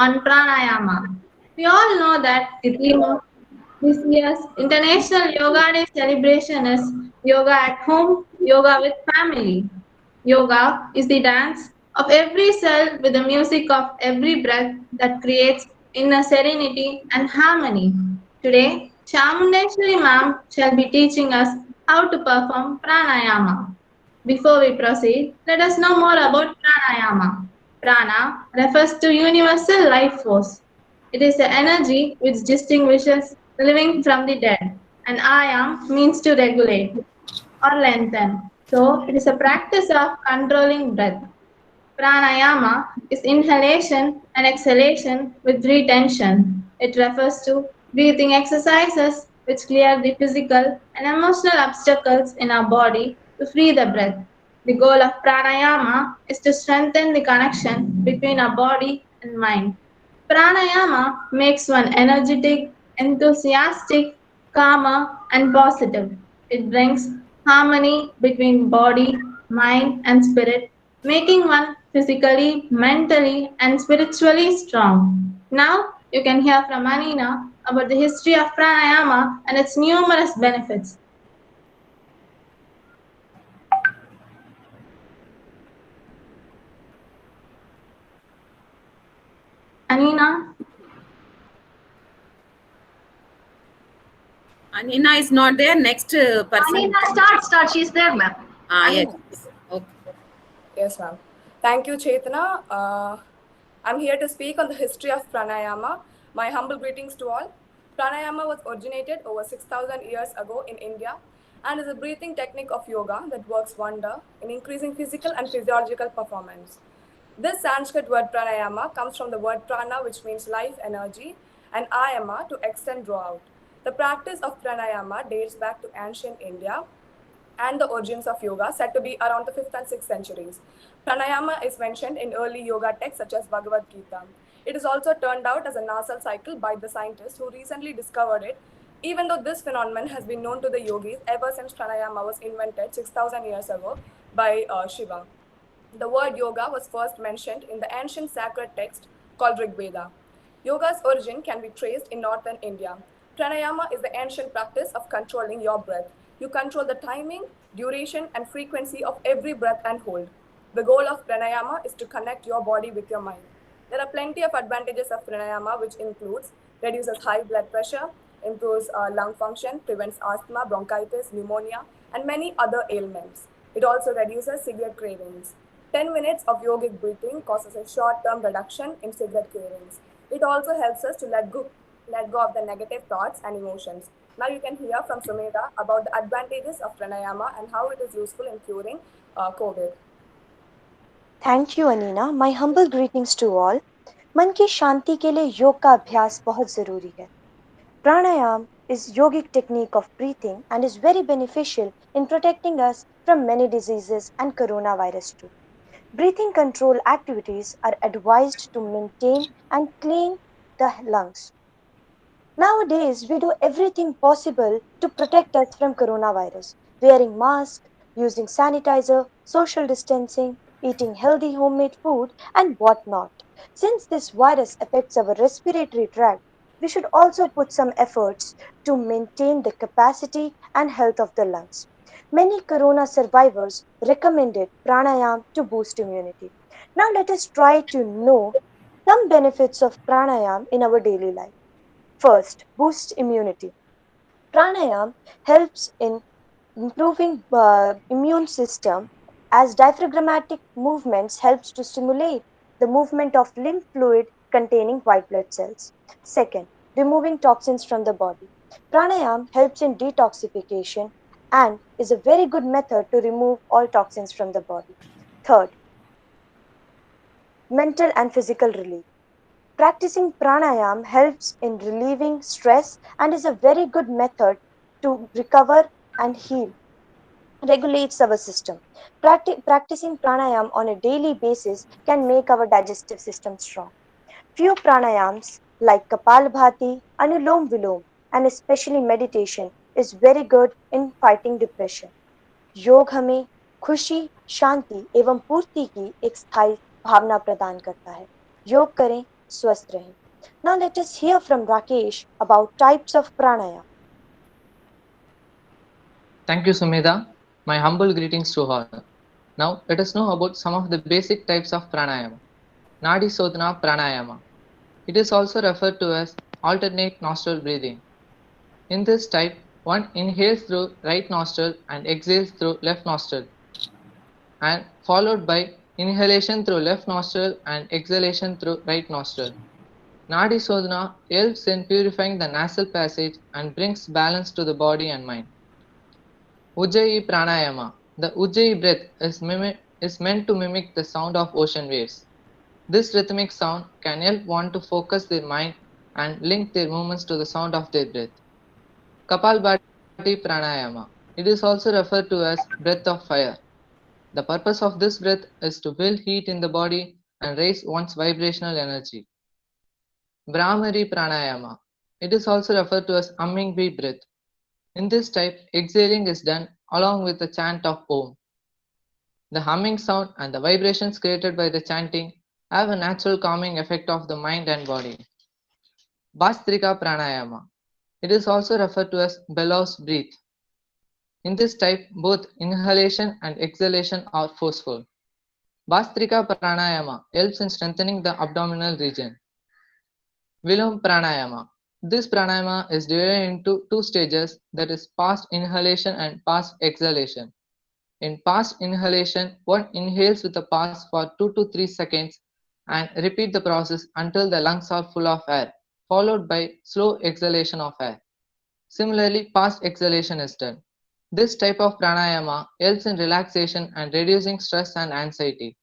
on pranayama. We all know that the theme of this year's International Yoga Day celebration is Yoga at Home, Yoga with Family. Yoga is the dance of every cell with the music of every breath that creates inner serenity and harmony. Today, Chamundeshwari ma'am shall be teaching us how to perform pranayama. Before we proceed, let us know more about pranayama. Prana refers to universal life force. It is the energy which distinguishes the living from the dead, and ayam means to regulate or lengthen. So, it is a practice of controlling breath. Pranayama is inhalation and exhalation with retention. It refers to breathing exercises which clear the physical and emotional obstacles in our body to free the breath. The goal of pranayama is to strengthen the connection between our body and mind. Pranayama makes one energetic, enthusiastic, calmer, and positive. It brings harmony between body, mind, and spirit, making one physically, mentally, and spiritually strong. Now, you can hear from Anina about the history of pranayama and its numerous benefits. Anina? Anina is not there. Next person. Anina, start. She's there, ma'am. Yes. Anina. Okay. Yes, ma'am. Thank you, Chetana. I'm here to speak on the history of pranayama. My humble greetings to all. Pranayama was originated over 6,000 years ago in India and is a breathing technique of yoga that works wonder in increasing physical and physiological performance. This Sanskrit word pranayama comes from the word prana, which means life, energy, and ayama, to extend, draw out. The practice of pranayama dates back to ancient India and the origins of yoga, said to be around the 5th and 6th centuries. Pranayama is mentioned in early yoga texts such as Bhagavad Gita. It is also turned out as a nasal cycle by the scientists who recently discovered it, even though this phenomenon has been known to the yogis ever since pranayama was invented 6,000 years ago by Shiva. The word yoga was first mentioned in the ancient sacred text called Rig Veda. Yoga's origin can be traced in northern India. Pranayama is the ancient practice of controlling your breath. You control the timing, duration, and frequency of every breath and hold. The goal of pranayama is to connect your body with your mind. There are plenty of advantages of pranayama, which includes reduces high blood pressure, improves lung function, prevents asthma, bronchitis, pneumonia, and many other ailments. It also reduces cigarette cravings. 10 minutes of yogic breathing causes a short-term reduction in cigarette cravings. It also helps us to let go of the negative thoughts and emotions. Now you can hear from Sumedha about the advantages of pranayama and how it is useful in curing COVID. Thank you अनीना my humble greetings to all मन की शांति के लिए योग का अभ्यास बहुत जरूरी है प्राणायाम is yogic technique of breathing and is very beneficial in protecting us from many diseases and coronavirus too. Breathing control activities are advised to maintain and clean the lungs. Nowadays, we do everything possible to protect us from coronavirus, wearing masks, using sanitizer, social distancing, eating healthy homemade food, and whatnot. Since this virus affects our respiratory tract, we should also put some efforts to maintain the capacity and health of the lungs. Many corona survivors recommended pranayam to boost immunity. Now let us try to know some benefits of pranayam in our daily life. First, boost immunity. Pranayam helps in improving immune system as diaphragmatic movements helps to stimulate the movement of lymph fluid containing white blood cells. Second, removing toxins from the body. Pranayam helps in detoxification and is a very good method to remove all toxins from the body. Third, mental and physical relief. Practicing pranayam helps in relieving stress and is a very good method to recover and heal, regulates our system. Practicing pranayam on a daily basis can make our digestive system strong. Few pranayams like Kapalbhati, Anulom Vilom, and especially meditation is very good in fighting depression. योग हमें खुशी, शांति एवं पूर्ति की एक स्थायी भावना प्रदान करता है। योग करें स्वस्थ रहें. Now let us hear from Rakesh about types of pranayama. Thank you, Sumedha. My humble greetings to all. Now, let us know about some of the basic types of pranayama. Nadi Sodhana Pranayama. It is also referred to as alternate nostril breathing. In this type, one inhales through right nostril and exhales through left nostril, and followed by inhalation through left nostril and exhalation through right nostril. Nadi Sodhana helps in purifying the nasal passage and brings balance to the body and mind. Ujjayi Pranayama. The Ujjayi breath is meant to mimic the sound of ocean waves. This rhythmic sound can help one to focus their mind and link their movements to the sound of their breath. Kapalbhati Pranayama. It is also referred to as breath of fire. The purpose of this breath is to build heat in the body and raise one's vibrational energy. Brahmari Pranayama. It is also referred to as humming bee breath. In this type, exhaling is done along with the chant of Om. The humming sound and the vibrations created by the chanting have a natural calming effect of the mind and body. Bhastrika Pranayama. It is also referred to as bellows breath. In this type, both inhalation and exhalation are forceful. Bhastrika Pranayama helps in strengthening the abdominal region. Vilom Pranayama. This pranayama is divided into two stages, that is past inhalation and past exhalation. In past inhalation, one inhales with a pause for 2 to 3 seconds and repeat the process until the lungs are full of air, followed by slow exhalation of air. Similarly, past exhalation is done. This type of pranayama helps in relaxation and reducing stress and anxiety.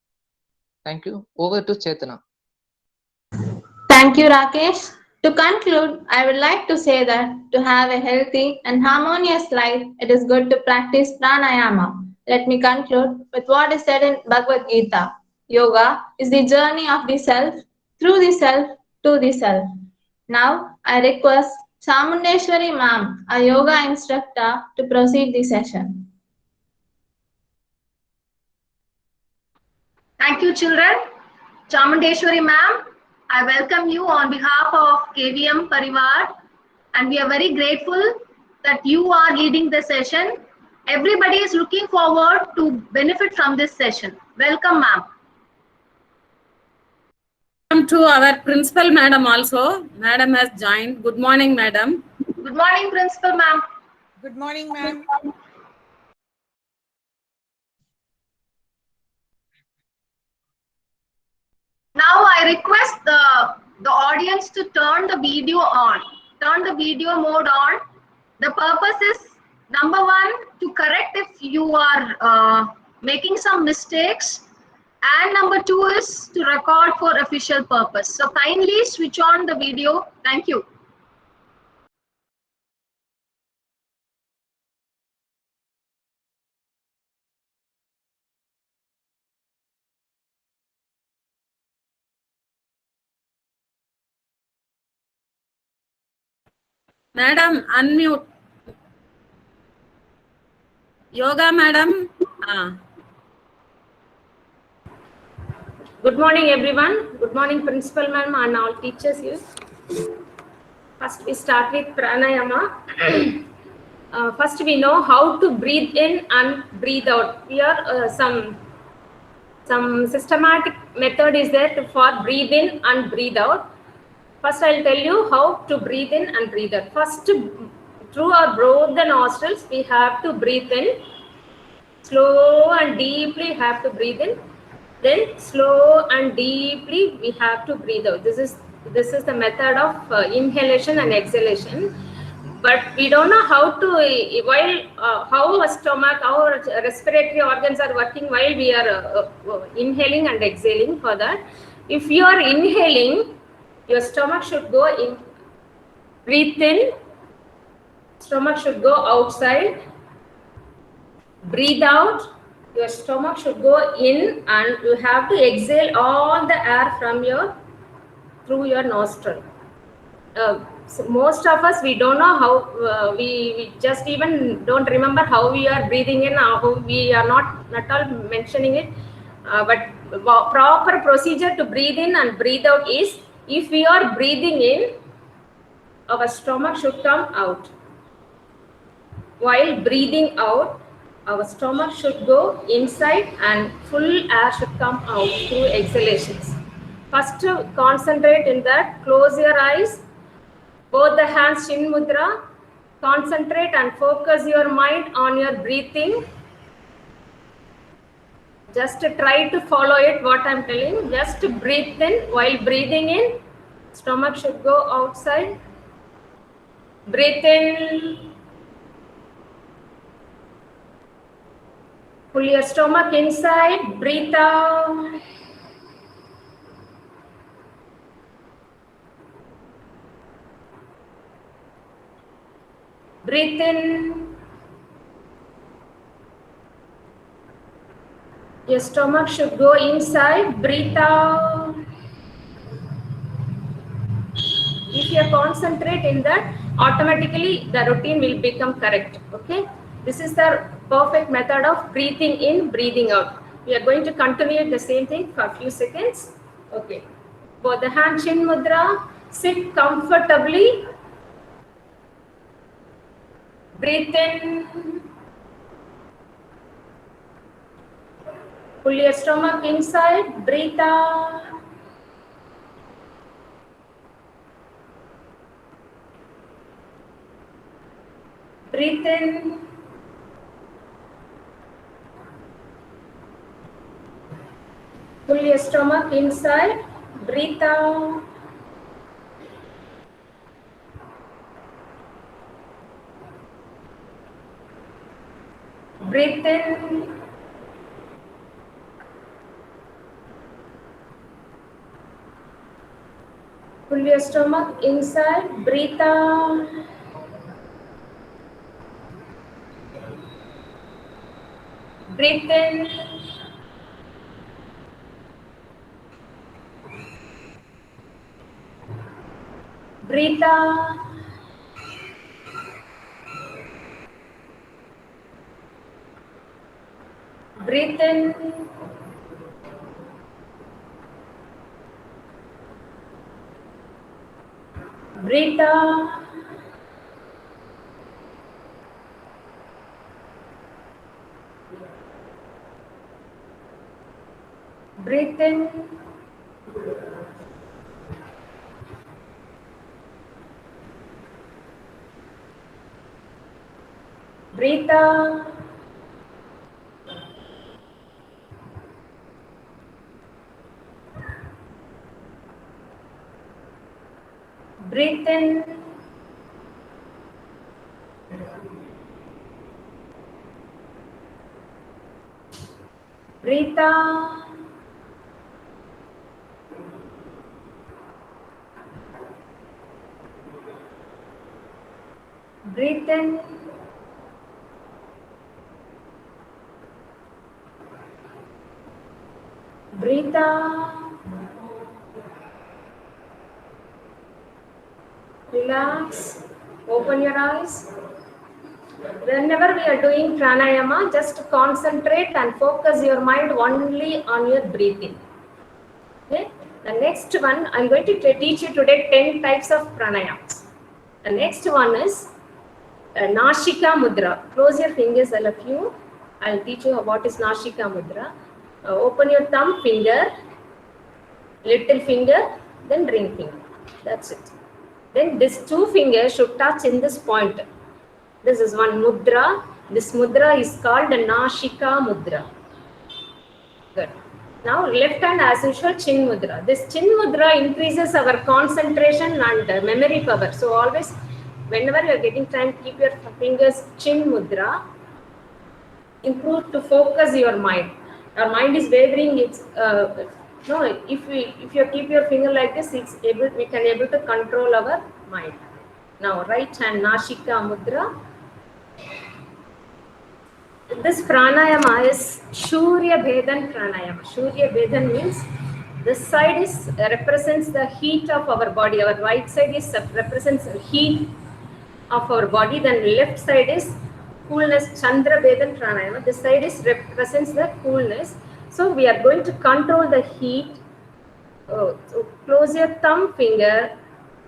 Thank you. Over to Chetana. Thank you, Rakesh. To conclude, I would like to say that to have a healthy and harmonious life, it is good to practice pranayama. Let me conclude with what is said in Bhagavad Gita. Yoga is the journey of the self, through the self, to the self. Now, I request Chamundeshwari ma'am, a yoga instructor, to proceed the session. Thank you, children. Chamundeshwari ma'am, I welcome you on behalf of KVM Parivar, and we are very grateful that you are leading the session. Everybody is looking forward to benefit from this session. Welcome, ma'am. Welcome to our principal madam also. Madam has joined. Good morning, madam. Good morning, principal ma'am. Good morning, ma'am. Now I request the audience to turn the video on. Turn the video mode on. The purpose is, number one, to correct if you are making some mistakes. And number two is to record for official purpose. So kindly switch on the video. Thank you. Madam, unmute. Yoga, madam. Good morning, everyone. Good morning, principal ma'am and all teachers here. First, we start with pranayama. First, we know how to breathe in and breathe out. Here, some systematic method is there for breathe in and breathe out. First, I'll tell you how to breathe in and breathe out. First, through our both the nostrils, we have to breathe in. Slow and deeply have to breathe in. Then slow and deeply we have to breathe out. This is the method of inhalation and exhalation. But we don't know how to how our stomach, our respiratory organs are working while we are inhaling and exhaling. For that, if you are inhaling, your stomach should go in. Breathe in. Stomach should go outside. Breathe out. Your stomach should go in, and you have to exhale all the air from through your nostril. So most of us, we don't know how, we just even don't remember how we are breathing in, how we are not at all mentioning it. But proper procedure to breathe in and breathe out is If we are breathing in, our stomach should come out. While breathing out, our stomach should go inside and full air should come out through exhalations. First, concentrate in that. Close your eyes. Both the hands, Chin Mudra. Concentrate and focus your mind on your breathing. Just try to follow it, what I'm telling. Just breathe in. While breathing in, stomach should go outside. Breathe in. Pull your stomach inside. Breathe out. Breathe in. Your stomach should go inside. Breathe out. If you concentrate in that, automatically the routine will become correct. Okay. This is the perfect method of breathing in, breathing out. We are going to continue the same thing for a few seconds. Okay. Both the hand, Chin Mudra. Sit comfortably. Breathe in. Pull your stomach inside. Breathe out. Breathe in. Pull your stomach inside. Breathe out. Breathe in. Pull your stomach inside. Breathe out. Breathe in. Breathe out. Breathe in. Breathe out. Breathe in. Breathe out. Breathe in. Breathe out. Breathe in. Breathe out. Relax. Open your eyes. Whenever we are doing pranayama, just concentrate and focus your mind only on your breathing. Okay. The next one, I'm going to teach you today 10 types of pranayamas. The next one is Nashika Mudra. Close your fingers, all of you. I'll teach you what is Nashika Mudra. Open your thumb finger, little finger, then ring finger. That's it. Then these two fingers should touch in this point. This is one mudra. This mudra is called Nashika Mudra. Good. Now left hand as usual, Chin Mudra. This Chin Mudra increases our concentration and memory power. So always, whenever you are getting time, keep your fingers Chin Mudra. Improve to focus your mind. Our mind is wavering. It's no. If you keep your finger like this, we can able to control our mind. Now right hand Nashika Mudra. This pranayama is Shurya Bhedan pranayama. Shurya Bhedan means this side is represents the heat of our body. Our right side is represents the heat of our body. Then left side is coolness. Chandra Bhedan pranayama. This side is represents the coolness. So we are going to control the heat So close your thumb finger,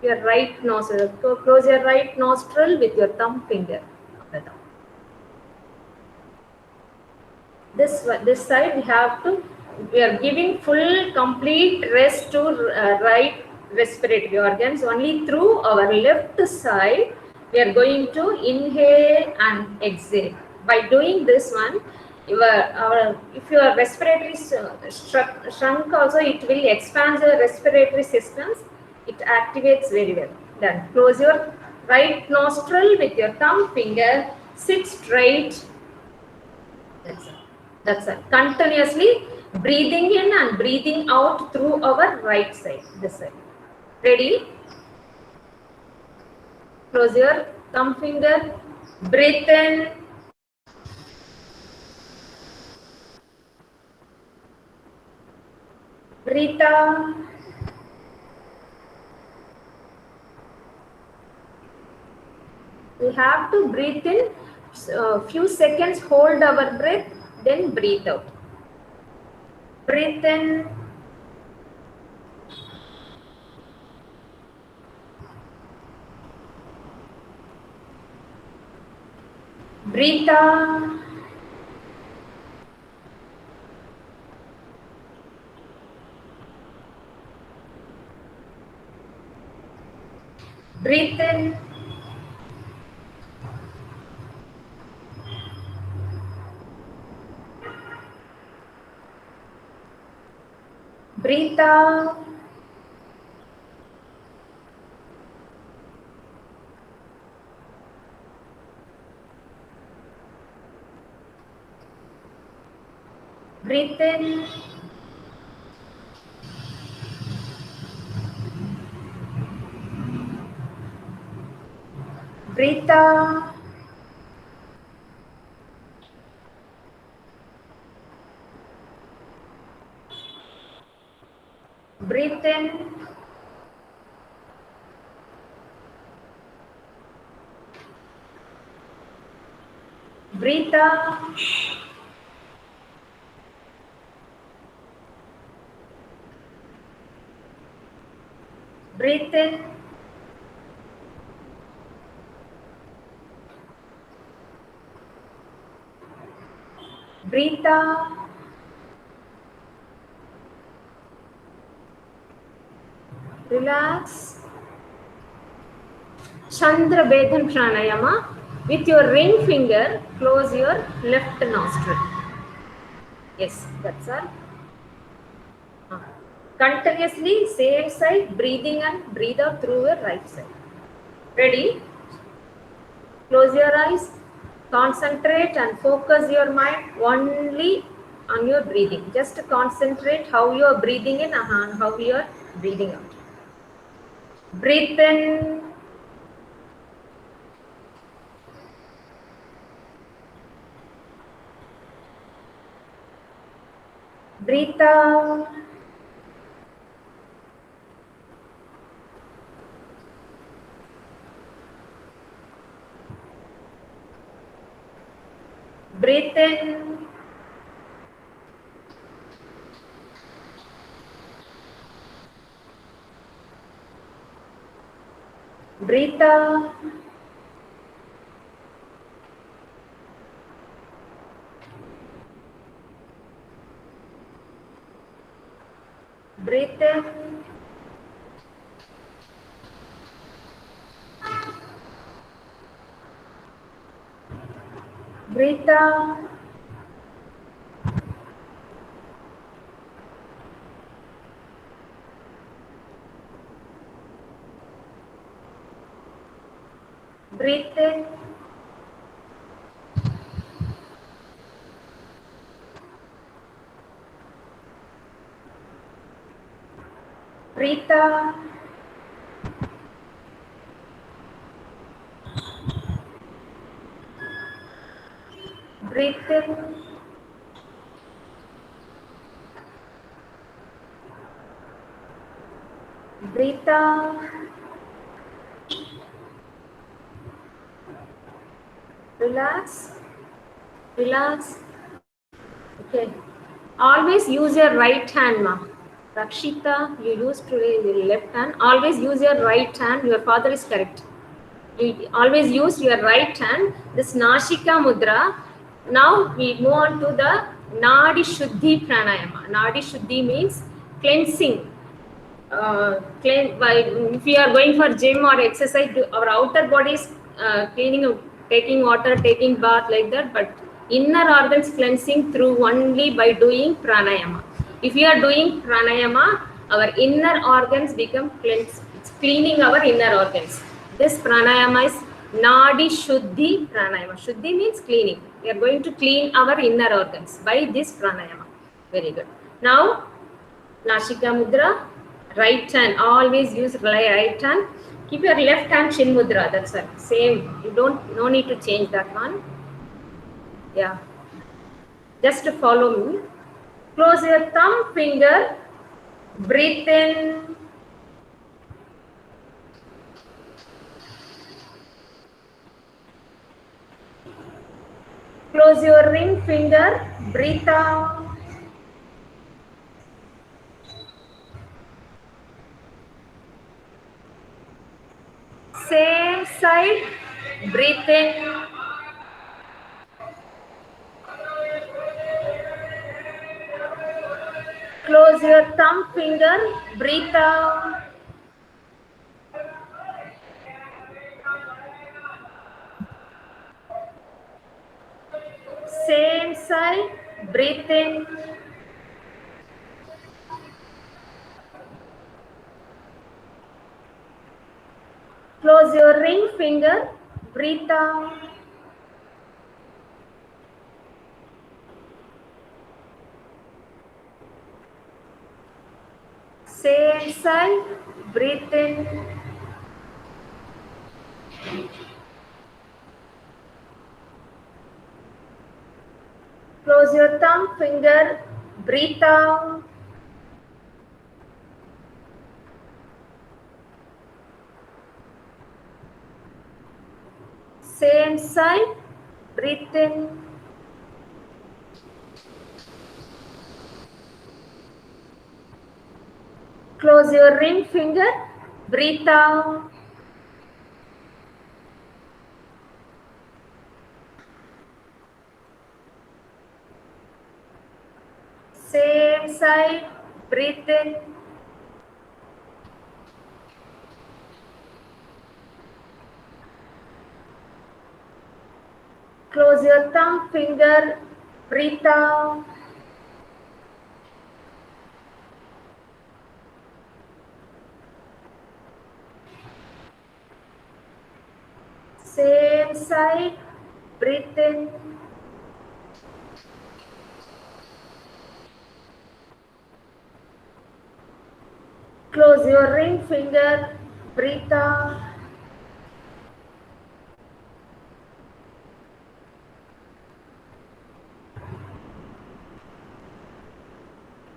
your right nostril. So close your right nostril with your thumb finger. This side we are giving full complete rest to right respiratory organs. Only through our left side we are going to inhale and exhale. By doing this one, if your respiratory shrunk also, it will expand the respiratory systems. It activates very well. Then close your right nostril with your thumb finger. Sit straight. That's it. Continuously breathing in and breathing out through our right side, this side. Ready? Close your thumb finger. Breathe in. Breathe out. We have to breathe in a few seconds, hold our breath, then breathe out. Breathe in. Breathe out. Breathe in. Breathe out. Breathe in. Breathe out. Breathe in. Breathe out. Breathe in. Breathe out. Relax. Chandra Bedhan Pranayama. With your ring finger, close your left nostril. Yes, that's all. Continuously, same side, breathing and breathe out through your right side. Ready? Close your eyes. Concentrate and focus your mind only on your breathing. Just concentrate how you are breathing in and how you are breathing out. Breathe in. Breathe out. Breathe in. Breathe out. Breathe in. Breathe out. Breathe in. Breathe out. Breathe in. Breathe out. Relax. Relax. Okay. Always use your right hand, ma. Rakshita, you use today your left hand. Always use your right hand. Your father is correct. You always use your right hand. This Nashika Mudra. Now we move on to the Nadi Shuddhi Pranayama. Nadi Shuddhi means cleansing. If we are going for gym or exercise, our outer body is cleaning, taking water, taking bath like that, but inner organs cleansing through only by doing pranayama. If we are doing pranayama, our inner organs become cleansed. It's cleaning our inner organs. This pranayama is Nadi Shuddhi Pranayama. Shuddhi means cleaning. We are going to clean our inner organs by this pranayama. Very good. Now, Nashika Mudra. Right hand, always use right hand. Keep your left hand Chin Mudra, that's it. Same, no need to change that one. Yeah. Just to follow me. Close your thumb finger, breathe in. Close your ring finger, breathe out. Same side, breathe in. Close your thumb finger, breathe out. Same side, breathe in. Close your ring finger, breathe out. Same side, breathe in. Close your thumb finger, breathe out. Same side, breathe in. Close your ring finger, breathe out. Same side, breathe in. Close your thumb finger, breathe out. Same side, breathe in. Close your ring finger, breathe out.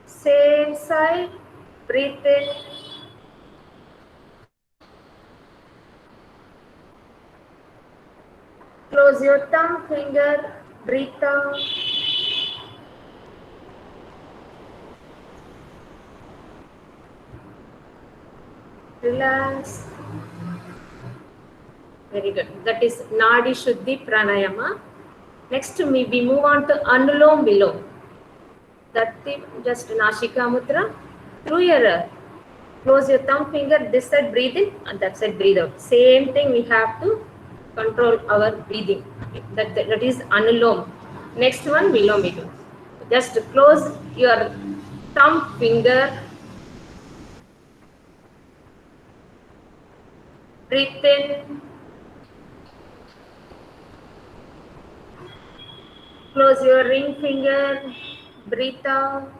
Same side, breathe in. Close your thumb finger, breathe out. Relax. Very good. That is Nadi Shuddhi Pranayama. Next, we move on to Anulom Vilom. That thing, just Nashika Mudra. Through your close your thumb finger, this side breathe in and that side breathe out. Same thing, we have to control our breathing. That is Anulom. Next one, Vilom Vilom. Just close your thumb finger. Breathe in. Close your ring finger. Breathe out.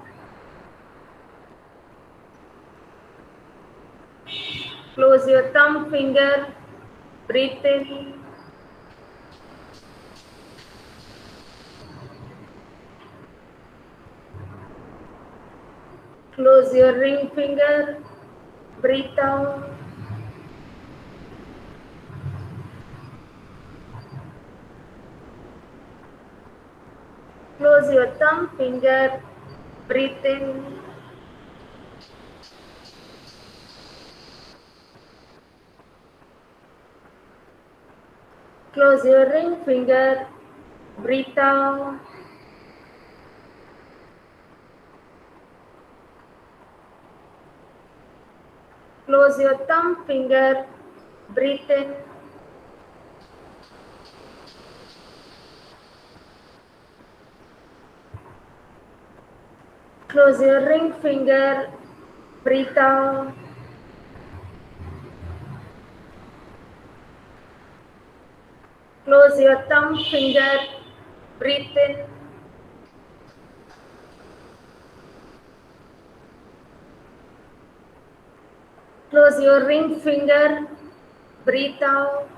Close your thumb finger. Breathe in. Close your ring finger. Breathe out. Close your thumb finger. Breathe in. Close your ring finger. Breathe out. Close your thumb finger. Breathe in. Close your ring finger. Breathe out. Close your thumb finger. Breathe in. Close your ring finger. Breathe out.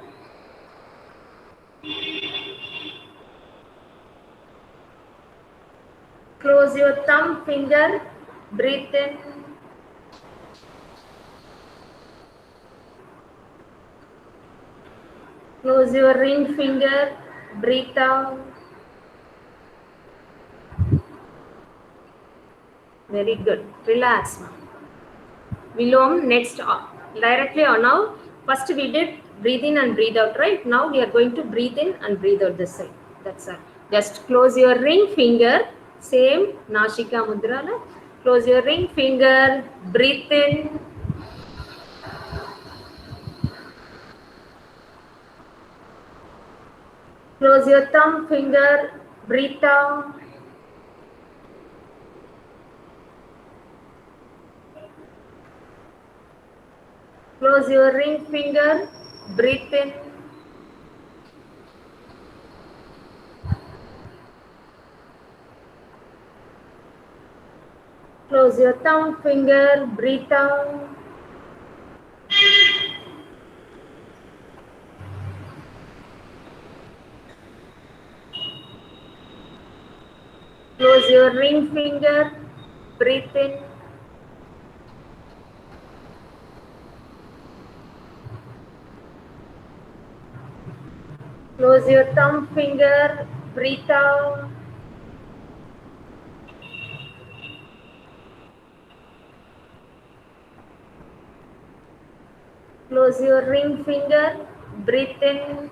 Close your thumb finger. Breathe in. Close your ring finger. Breathe out. Very good. Relax now. Vilom, next directly on now. First we did breathe in and breathe out, right? Now we are going to breathe in and breathe out this side. That's all. Just close your ring finger. Same Nashika Mudra. Close your ring finger. Breathe in. Close your thumb finger. Breathe out. Close your ring finger. Breathe in. Close your thumb finger. Breathe out. Close your ring finger. Breathe in. Close your thumb finger. Breathe out. Close your ring finger. Breathe in.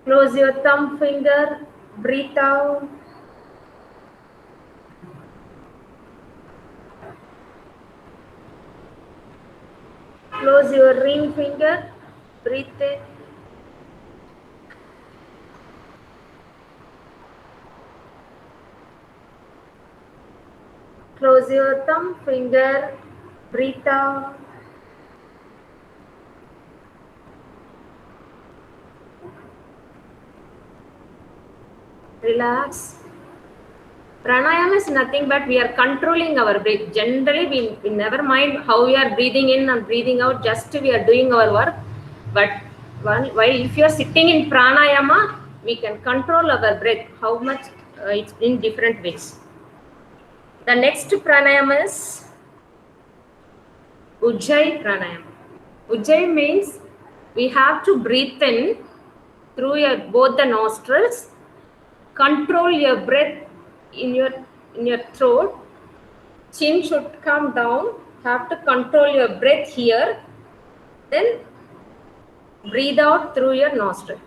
Close your thumb finger. Breathe out. Close your ring finger. Breathe in. Close your thumb finger. Breathe out. Relax. Pranayama is nothing but we are controlling our breath. Generally, we never mind how we are breathing in and breathing out, just we are doing our work. But while if you are sitting in pranayama, we can control our breath, how much it's in different ways. The next pranayama is Ujjayi pranayama. Ujjayi means we have to breathe in through both the nostrils, control your breath in your throat, chin should come down, have to control your breath here, then breathe out through your nostril.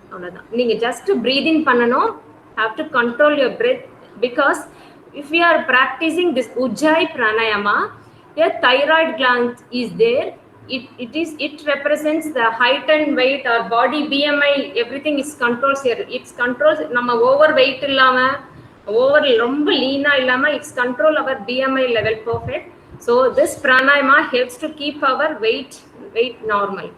You just breathe in panano, have to control your breath, because if we are practicing this Ujjayi pranayama, your thyroid gland is there. It represents the height and weight, or body BMI, everything is controls here. It controls nama overweight illama, over romba lean illama, it's control our BMI level perfect. So this pranayama helps to keep our weight normal.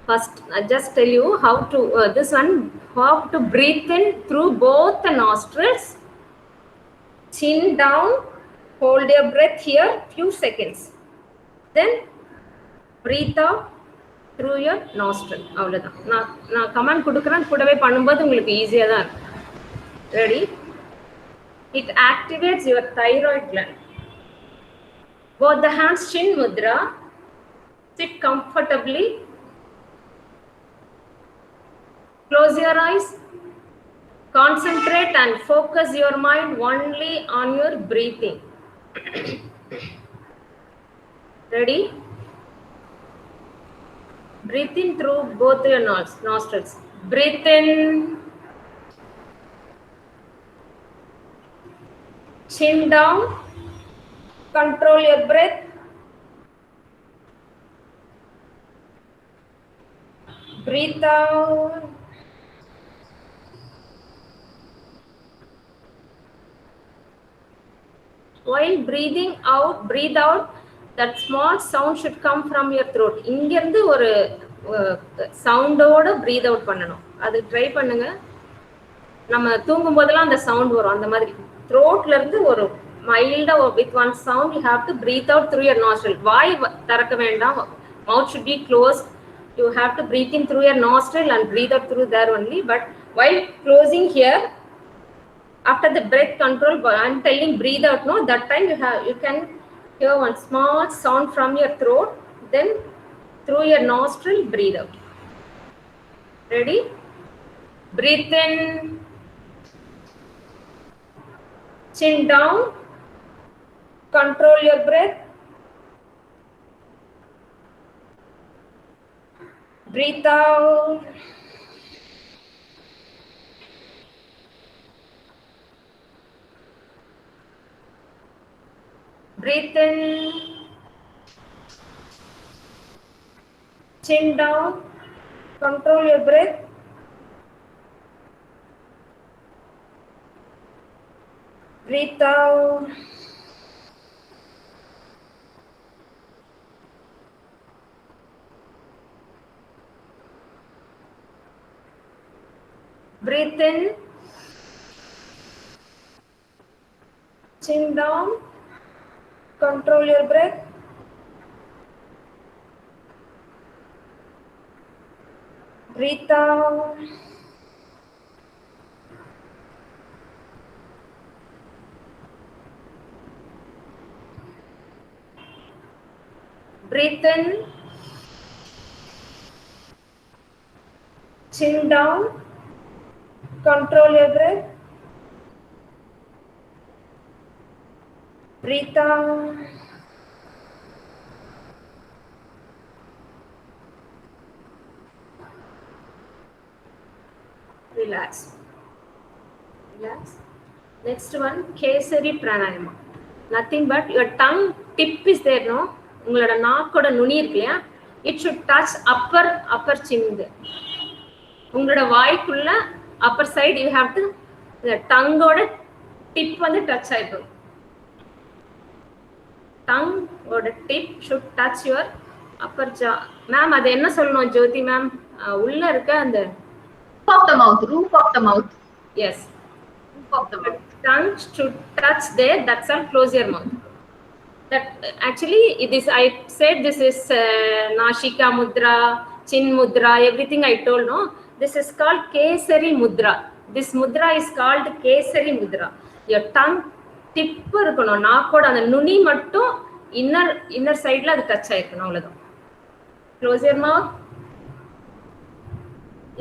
First, I just tell you how to this one, how to breathe in through both the nostrils, chin down, hold your breath here few seconds, then breathe out through your nostril. நான் command கொடுக்குறேன், கூடவே பண்ணும்போது உங்களுக்கு ஈஸியாக தான் இருக்கும். Ready? It activates your thyroid gland. Both the hands chin mudra. Sit comfortably. Close your eyes. Concentrate and focus your mind only on your breathing. Ready? Breathe in through both your nostrils. Breathe in. Chin down. Control your breath. Breathe out. While breathing out, breathe out. That small sound should come from your throat. இங்கிருந்து ஒரு சவுண்டோட breathe out பண்ணணும். அது try பண்ணுங்க. நம்ம தூங்கும் போதெல்லாம் அந்த sound வரும். அந்த மாதிரி throatல இருந்து ஒரு மைல்டா with one sound you have to breathe out through your nostril. வாய் திறக்க வேண்டாம். Mouth should be closed. You have to breathe in through your nostril and breathe out through there only. But while closing here, after the breath control, I'm telling breathe out. No, that time you can hear one small sound from your throat. Then through your nostril, breathe out. Ready? Breathe in. Chin down. Control your breath. Breathe out. Breathe in. Chin down. Control your breath. Breathe out. Breathe in. Chin down. Control your breath. Breathe out. Breathe in. Chin down. Control your breath. Breathe out. Relax. Relax. Next one, Kesari Pranayama. Nothing but your tongue tip is there, no? உங்களோட நாக்கோட நுனி இருக்கு இல்லையா? It should touch upper chin. உங்களோட வாய்க்குள்ள upper side you have to the tongue ஓட tip வந்து touch ஆயிடும். Tongue ஓட tip should touch your upper jaw. Ma'am அது என்ன சொல்லணும் ஜோதி மேம்? உள்ள இருக்க அந்த Roof of the mouth. Yes. Roof of the mouth. Tongue should touch there. That's all. Close your mouth. That actually it is. I said this is Nashika Mudra, Chin Mudra. Everything I told. No, this is called Kesari Mudra. This mudra is called Kesari Mudra. Your tongue tip இருக்கணும். நாக்கோட அந்த நுனி மட்டும் inner sideல அது touch ஆயிருக்கணும். அவ்வளவுதான். Close your mouth.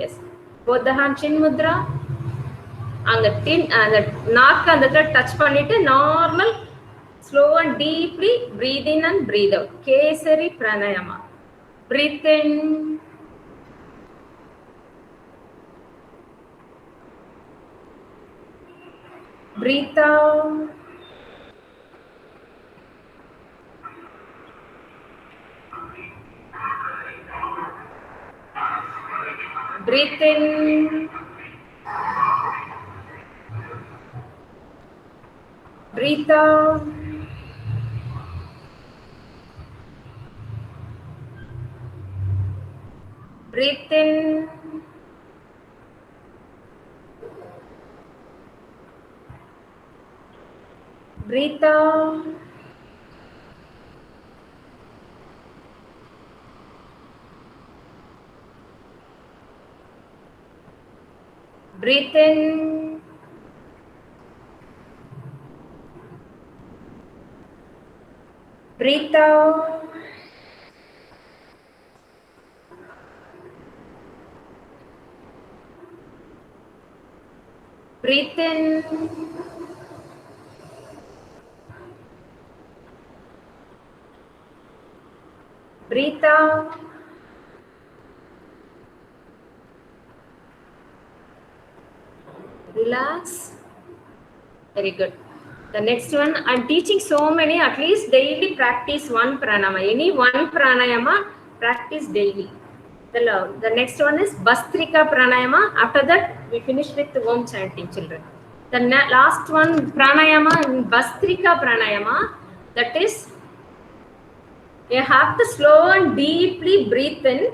Yes. Both the hand chin mudra. அந்த நாக்கு அந்த டச் பண்ணிட்டு normal slow and deeply breathe in and breathe out. Kesari Pranayama. Breathe in. Breathe out. Breathe in. Breathe out. Breathe in. Breathe out. Breathe in. Breathe out. Breathe in. Breathe out. Relax. Very good. The next one, I'm teaching so many, at least daily practice one pranayama. Any one pranayama, practice daily. The next one is Bastrika pranayama. After that, we finish with Om chanting, children. The last one, pranayama in Bastrika pranayama, that is, you have to slow and deeply breathe in,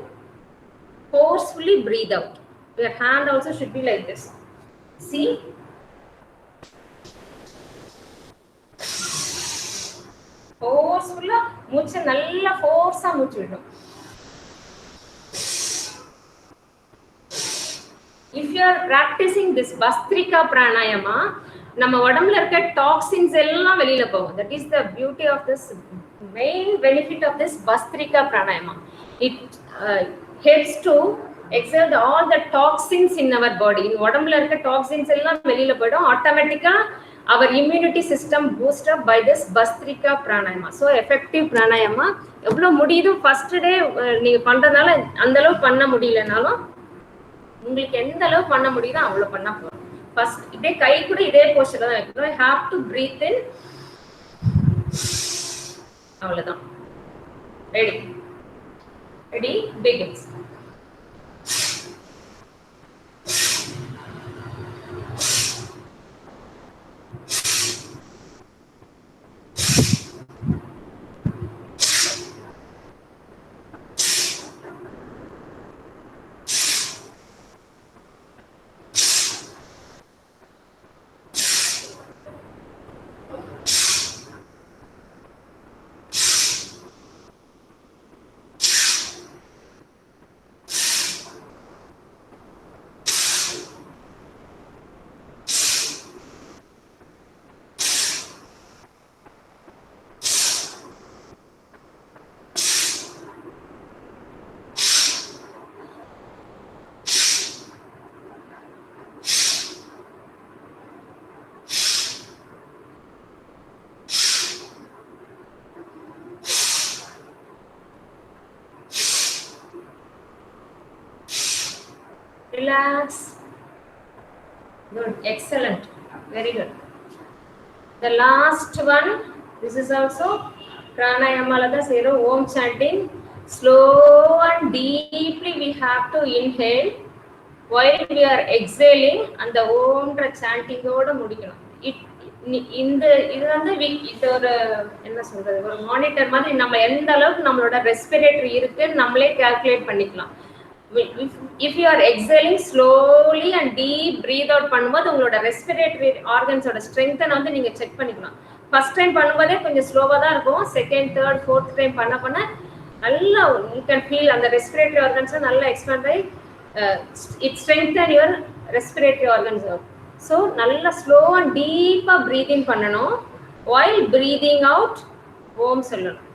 forcefully breathe out. Your hand also should be like this. See? Forcefully, மூச்சு நல்லா ஃபோர்ஸா மூச்சு விடணும். If you are practicing this Bastrika pranayama, நம்ம உடம்புல இருக்க toxins எல்லாம் வெளியில போகும். That is the beauty of this, main benefit of this Bastrika pranayama. It helps to exert all the toxins in our body. In உடம்புல இருக்க toxins எல்லாம் வெளியில போய்டும். ஆட்டோமேட்டிக்கா our immunity system boost up by this Bastrika pranayama. So effective pranayama. எவ்வளவு முடியுதோ first day நீங்க பண்றதால அந்த அளவு பண்ண முடியலனாலும் உங்களுக்கு எந்த அளவு பண்ண முடியுதோ அவ்வளவு பண்ணா போதும். ஃபர்ஸ்ட் இதே கை கூட இதே போஸ்டர்ல தான் வைக்கணும். You have to breathe in. அவ்வளவுதான். Ready? Begins. Relax. Good. Excellent. Very good. The last one, this is also pranayama lada zero Om chanting. Slow and deeply we have to inhale while we are exhaling and the Om chanting oda முடிக்கணும். இந்த இது வந்து இது ஒரு என்ன சொல்றது, ஒரு monitor மாதிரி நம்ம எந்த அளவுக்கு நம்மளோட ரெஸ்பிரேட்டரி இருக்கு நம்மளே கால்குலேட் பண்ணிக்கலாம். If you are exhaling slowly and deep breathe out பண்ணும்போது உங்களோட ரெஸ்பிரேட்டரி ஆர்கன்ஸோட ஸ்ட்ரெngth வந்து நீங்க செக் பண்ணிக்கலாம். ஃபர்ஸ்ட் டைம் பண்ணும்போதே கொஞ்சம் ஸ்லோவா தான் இருக்கும். செகண்ட், தேர்ட், ஃபோர்த் டைம் பண்ண நல்லா you can feel அந்த ரெஸ்பிரேட்டரி ஆர்கன்ஸ் நல்லா எக்ஸ்பேண்ட் ஆகி it strengthen your respiratory organs. So நல்லா ஸ்லோ அண்ட் டீப்பா breathe in பண்ணணும். while breathing out ஓம் சொல்லணும்.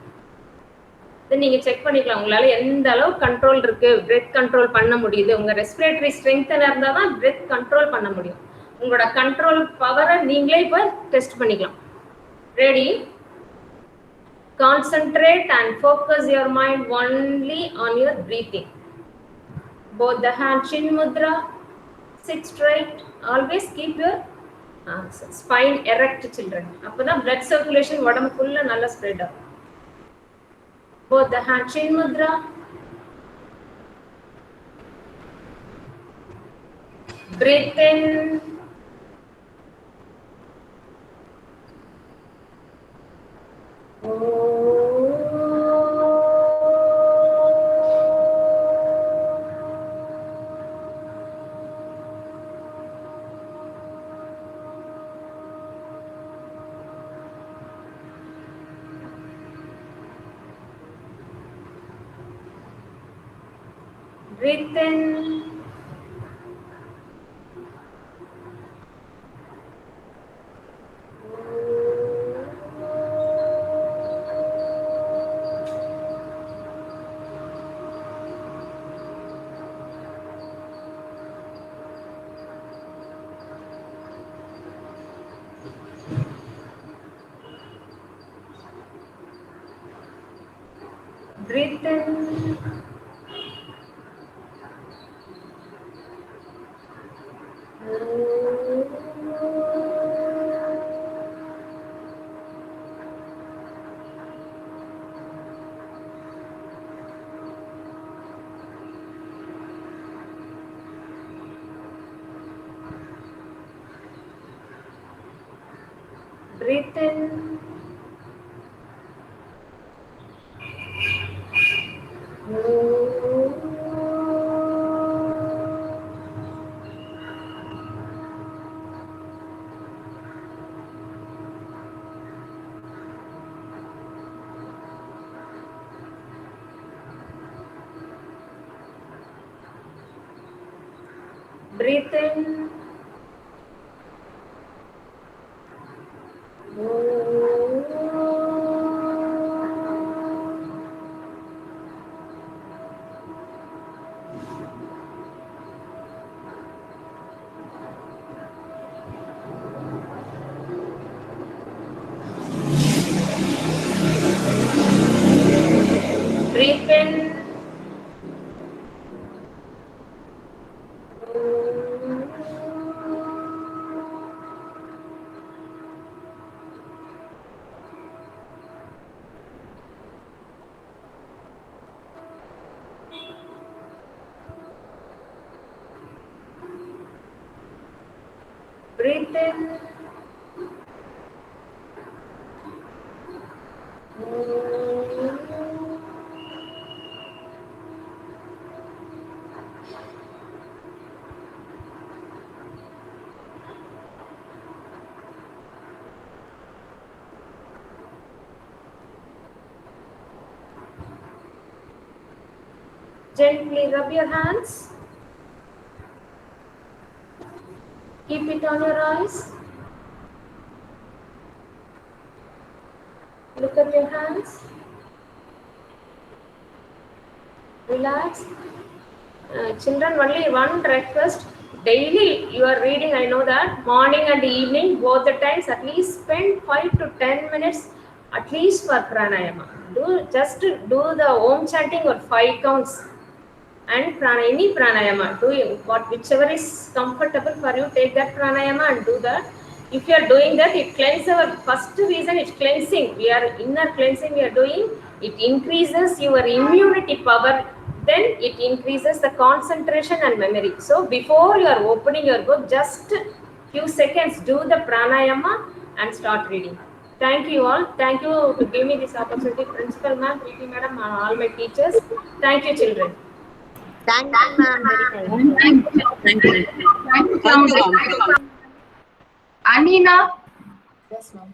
நீங்க செக் பண்ணிக்கலாம் உங்களால எந்த அளவு கண்ட்ரோல் இருக்கு, பிரெத் கண்ட்ரோல் பண்ண முடியுது. உங்க ரெஸ்பிரேட்டரி ஸ்ட்ரெngth இருந்தா தான் பிரெத் கண்ட்ரோல் பண்ண முடியும். உங்களோட கண்ட்ரோல் பவரை நீங்களே இப்ப டெஸ்ட் பண்ணிக்கலாம். Ready? Concentrate and focus your mind only on your breathing. Both the hand chin mudra, sit straight. Always keep your spine erect, children. அப்பதான் blood circulation உடம்புக்குள்ள நல்லா ஸ்ப்ரெட் ஆகும். Both the hand chin mudra. Breathe in. Breathe in. Breathe in. Breathe in. Breathe in. Breathe in. Breathe in. Gently rub your hands. Keep it on your eyes. Look at your hands. Relax. Children, only one request. Daily you are reading, I know that. Morning and evening, both the times, at least spend 5 to 10 minutes at least for pranayama. Just do the Om chanting or 5 counts. And any pranayama, whichever is comfortable for you, take that pranayama and do that. If you are doing that, it cleanses our first reason. It's cleansing. We are inner cleansing. We are doing. It increases your immunity power. Then it increases the concentration and memory. So before you are opening your book, just few seconds, do the pranayama and start reading. Thank you all. Thank you to give me this opportunity, Principal Ma'am, Preeti Madam, and all my teachers. Thank you, children. Thank you, ma'am. Very nice. Thank you. Thank you. Anina. Yes, ma'am.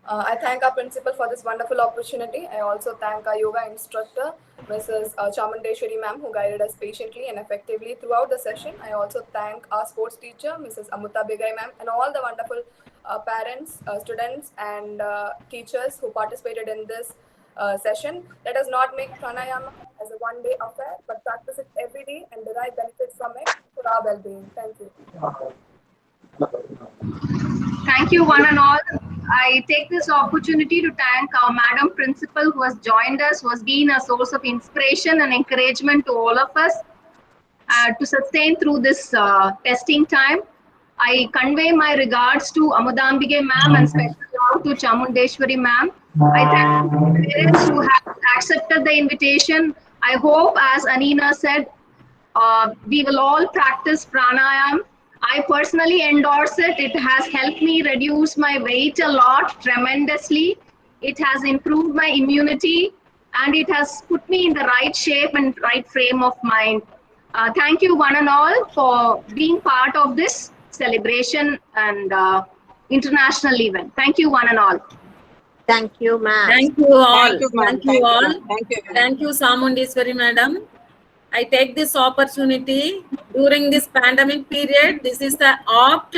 I thank our principal for this wonderful opportunity. I also thank our yoga instructor, Mrs. Chamundeshwari ma'am, who guided us patiently and effectively throughout the session. I also thank our sports teacher, Mrs. Amuta Begai ma'am, and all the wonderful parents, students, and teachers who participated in this session. Let us not make pranayama as a one-day affair, but practice it every day and derive benefits from it for our well-being. Thank you. Thank you, one and all. I take this opportunity to thank our Madam Principal who has joined us, who has been a source of inspiration and encouragement to all of us to sustain through this testing time. I convey my regards to Amudambige ma'am and special love to Chamundeshwari ma'am. I thank the parents who have accepted the invitation. I hope, as Anina said, we will all practice pranayam. I personally endorse it. It has helped me reduce my weight a lot tremendously. It has improved my immunity and it has put me in the right shape and right frame of mind. Thank you one and all for being part of this celebration and international event. Thank you one and all. Thank you, ma'am. Thank you all. Thank you, ma'am. Thank you all. Thank you. Thank you, Chamundeshwari madam. I take this opportunity during this pandemic period. This is the opt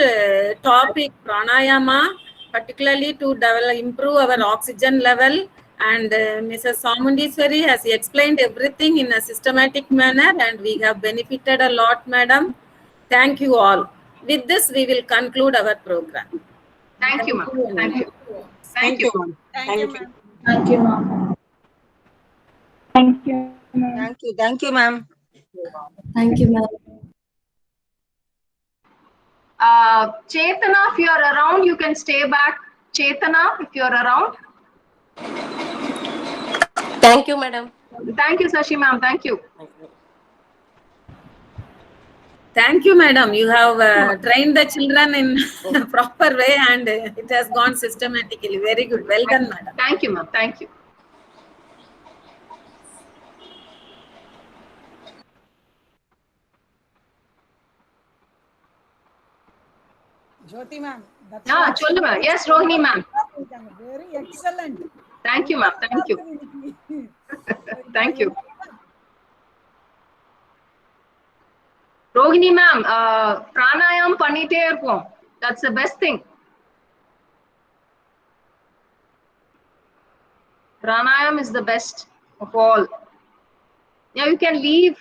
topic pranayama, particularly to improve our oxygen level. And Mrs. Chamundeshwari has explained everything in a systematic manner, and we have benefited a lot, madam. Thank you all. With this, we will conclude our program. Thank you, ma'am. Thank you. Thank you, ma'am. Thank you. Thank you, ma'am. Thank you, ma'am. Thank you. Thank you, ma'am. Thank you, ma'am. Chetana, if you are around, you can stay back. Chetana, if you are around. Thank you, madam. Thank you, Sashi ma'am. Thank you. Thank you, madam. You have trained the children in a proper way and it has gone systematically. Very good. Well done, madam. Thank you, ma'am. Thank you. Jyoti ma'am. Chollu ma'am. Yes, Rohini ma'am. Very excellent. Thank you, ma'am. Thank you. Thank you. Rohini ma'am, pranayam பண்ணிட்டே இருப்போம். That's the best thing. Pranayam is the best of all. Yeah, you can leave.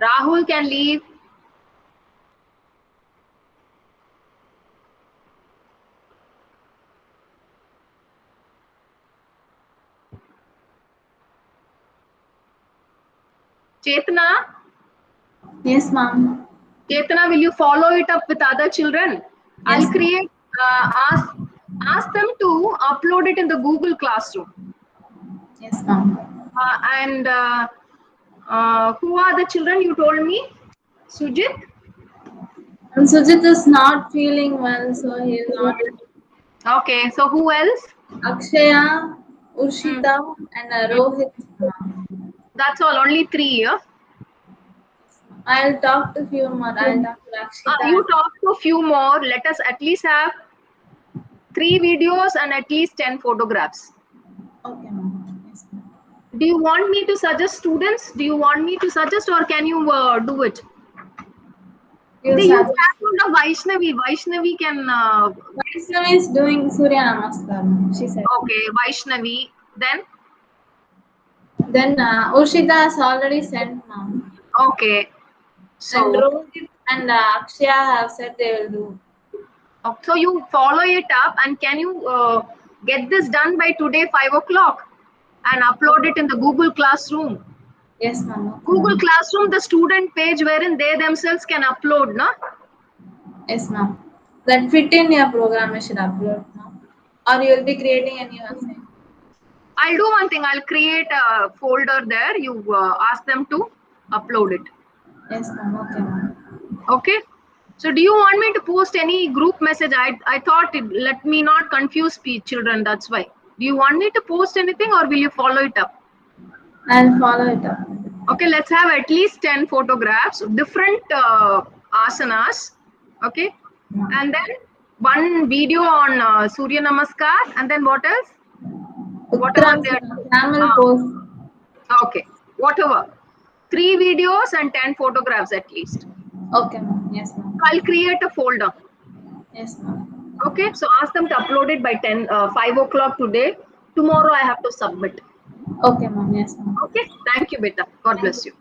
Rahul can leave. Chetana? Yes, ma'am. Chetana, will you follow it up with other children? Yes. I'll create, ask them to upload it in the Google Classroom. Yes, ma'am. And who are the children you told me? Sujit? And Sujit is not feeling well, so he is not. Okay, so who else? Akshaya, Urshita, and Rohit. That's all, only 3, yeah? I'll talk to few more. I'll talk to Akshita. You talk to a few more. Let us at least have 3 videos and at least 10 photographs. Okay, ma'am. Yes, ma'am. Do you want me to suggest students? Do you want me to suggest or can you do it? You can the Vaishnavi. Vaishnavi can... Vaishnavi is doing Surya Namaskar, she said. Okay, Vaishnavi. Then Urshita has already sent, ma'am. Okay. So, and Rohit and Akshaya have said they will do. Okay, so you follow it up and can you get this done by today 5 o'clock and upload it in the Google Classroom? Yes, ma'am. Google Classroom, the student page wherein they themselves can upload, no? Yes, ma'am. That fit in your program, you should upload, no? Or you will be creating a new assignment. I'll do one thing. I'll create a folder there. You ask them to upload it. Yes, ma'am. Okay, ma'am. Okay. So do you want me to post any group message? I thought let me not confuse children. That's why. Do you want me to post anything or will you follow it up? I'll follow it up. Okay, let's have at least 10 photographs, different asanas. Okay. And then one video on Surya Namaskar. And then what else? Whatever they are. Pose. Okay. Whatever. 3 videos and 10 photographs at least. Okay, ma'am. Yes, ma'am. I'll create a folder. Yes, ma'am. Okay, so ask them to upload it by 5 o'clock today. Tomorrow I have to submit. Okay, ma'am. Yes, ma'am. Okay, thank you, beta. God bless you.